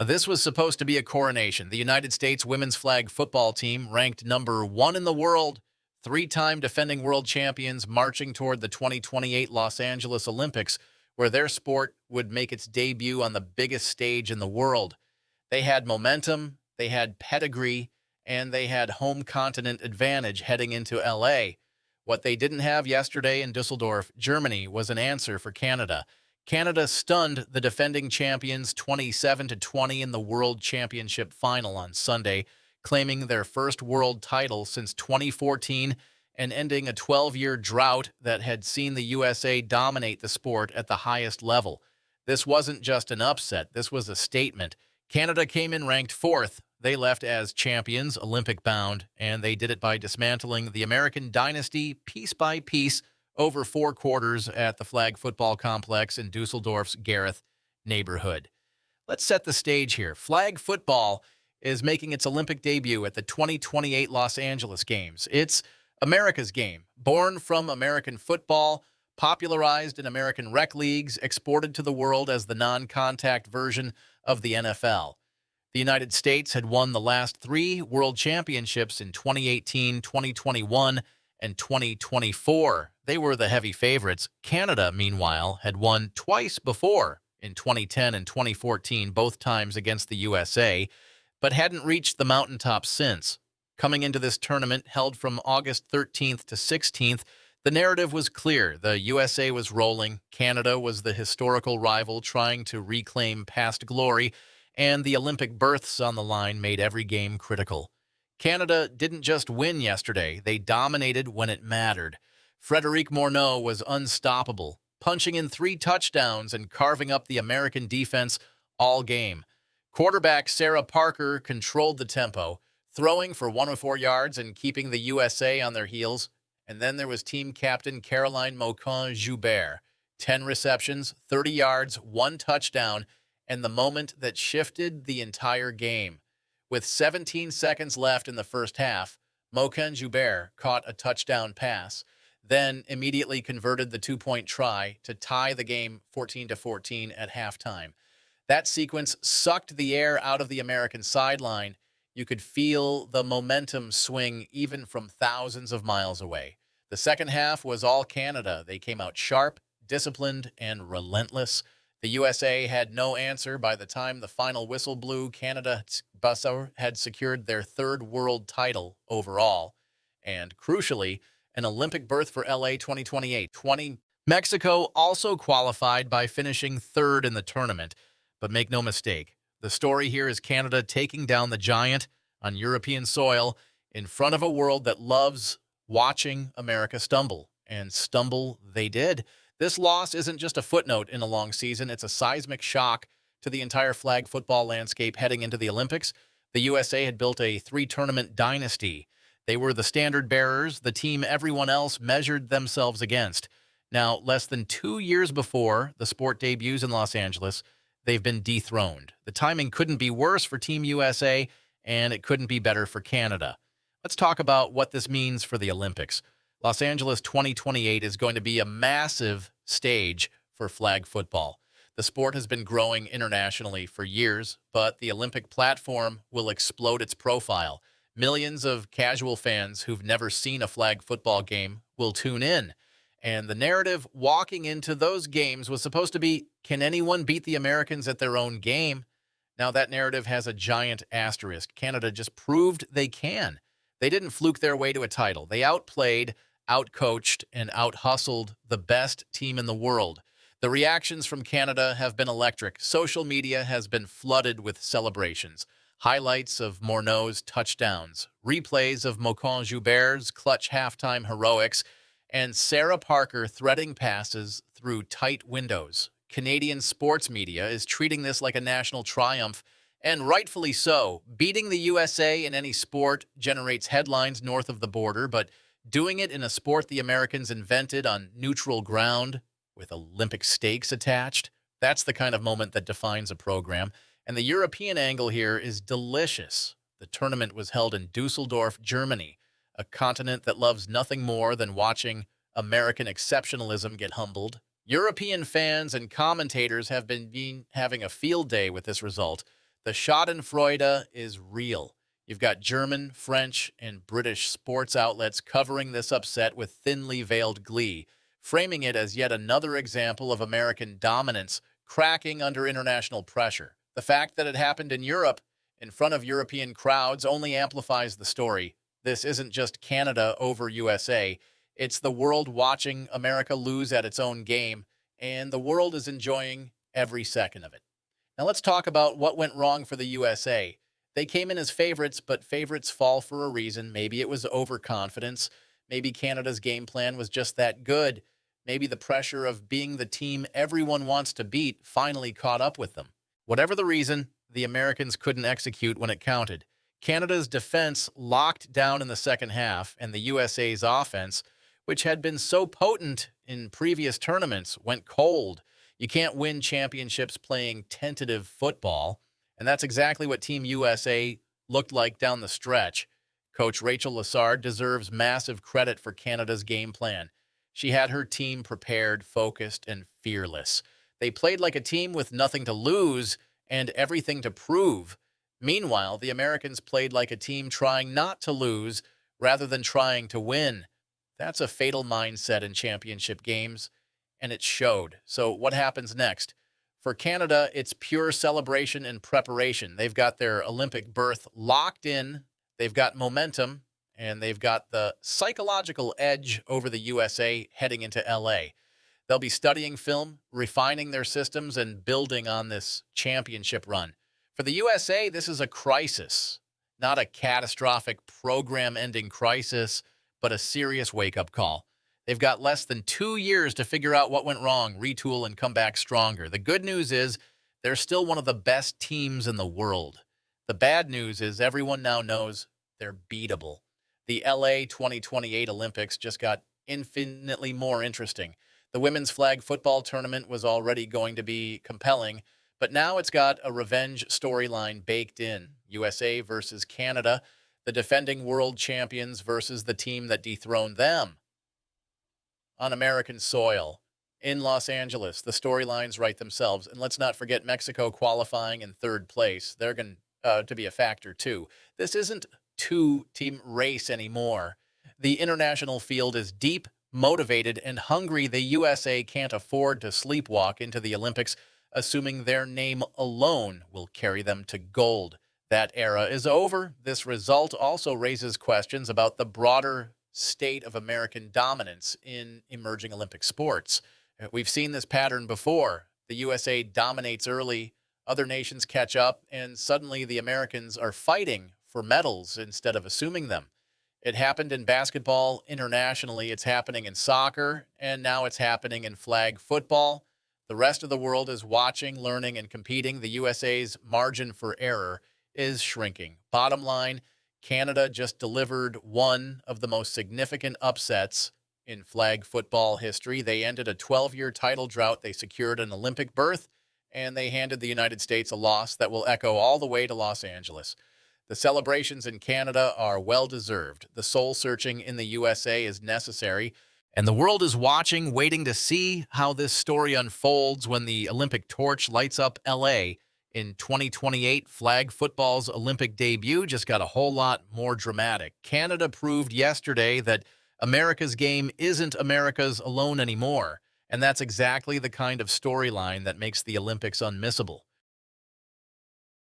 This was supposed to be a coronation. The United States women's flag football team, ranked number one in the world, three-time defending world champions, marching toward the 2028 Los Angeles Olympics, where their sport would make its debut on the biggest stage in the world. They had momentum, they had pedigree, and they had home continent advantage heading into LA. What they didn't have yesterday in Düsseldorf, Germany, was an answer for Canada. Canada stunned the defending champions 27-20 in the World Championship final on Sunday, claiming their first world title since 2014 and ending a 12-year drought that had seen the USA dominate the sport at the highest level. This wasn't just an upset, this was a statement. Canada came in ranked fourth. They left as champions, Olympic-bound, and they did it by dismantling the American dynasty piece by piece over 4 quarters at the Flag Football Complex in Dusseldorf's Gareth neighborhood. Let's set the stage here. Flag football is making its Olympic debut at the 2028 Los Angeles Games. It's America's game, born from American football, popularized in American rec leagues, exported to the world as the non-contact version of the NFL. The United States had won the last 3 world championships in 2018, 2021, and 2024. They were the heavy favorites. Canada, meanwhile, had won twice before, in 2010 and 2014, both times against the USA, but hadn't reached the mountaintop since. Coming into this tournament, held from August 13th to 16th, the narrative was clear. The USA was rolling, Canada was the historical rival trying to reclaim past glory, and the Olympic berths on the line made every game critical. Canada didn't just win yesterday, they dominated when it mattered. Frédérique Morneau was unstoppable, punching in 3 touchdowns and carving up the American defense all game. Quarterback Sarah Parker controlled the tempo, throwing for 104 yards and keeping the USA on their heels. And then there was team captain Caroline Moquin-Joubert. 10 receptions, 30 yards, 1 touchdown, and the moment that shifted the entire game. With 17 seconds left in the first half, Moquin-Joubert caught a touchdown pass, then immediately converted the 2-point try to tie the game 14-14 at halftime. That sequence sucked the air out of the American sideline. You could feel the momentum swing even from thousands of miles away. The second half was all Canada. They came out sharp, disciplined, and relentless. The USA had no answer by the time the final whistle blew. Canada's buzzer had secured their 3rd world title overall. And crucially, an Olympic berth for LA 2028. Mexico also qualified by finishing 3rd in the tournament. But make no mistake, the story here is Canada taking down the giant on European soil in front of a world that loves watching America stumble. And stumble they did. This loss isn't just a footnote in a long season. It's a seismic shock to the entire flag football landscape heading into the Olympics. The USA had built a 3-tournament dynasty. They were the standard bearers, the team everyone else measured themselves against. Now, less than 2 years before the sport debuts in Los Angeles, they've been dethroned. The timing couldn't be worse for Team USA, and it couldn't be better for Canada. Let's talk about what this means for the Olympics. Los Angeles 2028 is going to be a massive stage for flag football. The sport has been growing internationally for years, but the Olympic platform will explode its profile. Millions of casual fans who've never seen a flag football game will tune in. And the narrative walking into those games was supposed to be, can anyone beat the Americans at their own game? Now that narrative has a giant asterisk. Canada just proved they can. They didn't fluke their way to a title. They outplayed, outcoached, and out-hustled the best team in the world. The reactions from Canada have been electric. Social media has been flooded with celebrations. Highlights of Morneau's touchdowns, replays of Moquin-Joubert's clutch halftime heroics, and Sarah Parker threading passes through tight windows. Canadian sports media is treating this like a national triumph, and rightfully so. Beating the USA in any sport generates headlines north of the border, but doing it in a sport the Americans invented on neutral ground with Olympic stakes attached, that's the kind of moment that defines a program. And the European angle here is delicious. The tournament was held in Düsseldorf, Germany, a continent that loves nothing more than watching American exceptionalism get humbled. European fans and commentators have been having a field day with this result. The Schadenfreude is real. You've got German, French, and British sports outlets covering this upset with thinly veiled glee, framing it as yet another example of American dominance cracking under international pressure. The fact that it happened in Europe, in front of European crowds, only amplifies the story. This isn't just Canada over USA, it's the world watching America lose at its own game, and the world is enjoying every second of it. Now let's talk about what went wrong for the USA. They came in as favorites, but favorites fall for a reason. Maybe it was overconfidence. Maybe Canada's game plan was just that good. Maybe the pressure of being the team everyone wants to beat finally caught up with them. Whatever the reason, the Americans couldn't execute when it counted. Canada's defense locked down in the second half, and the USA's offense, which had been so potent in previous tournaments, went cold. You can't win championships playing tentative football, and that's exactly what Team USA looked like down the stretch. Coach Rachel Lessard deserves massive credit for Canada's game plan. She had her team prepared, focused, and fearless. They played like a team with nothing to lose and everything to prove. Meanwhile, the Americans played like a team trying not to lose rather than trying to win. That's a fatal mindset in championship games, and it showed. So what happens next? For Canada, it's pure celebration and preparation. They've got their Olympic berth locked in, they've got momentum, and they've got the psychological edge over the USA heading into LA. They'll be studying film, refining their systems, and building on this championship run. For the USA, this is a crisis, not a catastrophic program-ending crisis, but a serious wake-up call. They've got less than 2 years to figure out what went wrong, retool, and come back stronger. The good news is they're still one of the best teams in the world. The bad news is everyone now knows they're beatable. The LA 2028 Olympics just got infinitely more interesting. The women's flag football tournament was already going to be compelling, but now it's got a revenge storyline baked in. USA versus Canada, the defending world champions versus the team that dethroned them. On American soil, in Los Angeles, the storylines write themselves. And let's not forget Mexico qualifying in third place. They're going to be a factor, too. This isn't two-team race anymore. The international field is deep, motivated, and hungry. The USA can't afford to sleepwalk into the Olympics, assuming their name alone will carry them to gold. That era is over. This result also raises questions about the broader state of American dominance in emerging Olympic sports. We've seen this pattern before. The USA dominates early, other nations catch up, and suddenly the Americans are fighting for medals instead of assuming them. It happened in basketball internationally, it's happening in soccer, and now it's happening in flag football. The rest of the world is watching, learning, and competing. The USA's margin for error is shrinking. Bottom line, Canada just delivered one of the most significant upsets in flag football history. They ended a 12-year title drought. They secured an Olympic berth, and they handed the United States a loss that will echo all the way to Los Angeles. The celebrations in Canada are well-deserved. The soul-searching in the USA is necessary, and the world is watching, waiting to see how this story unfolds when the Olympic torch lights up LA. In 2028, flag football's Olympic debut just got a whole lot more dramatic. Canada proved yesterday that America's game isn't America's alone anymore, and that's exactly the kind of storyline that makes the Olympics unmissable.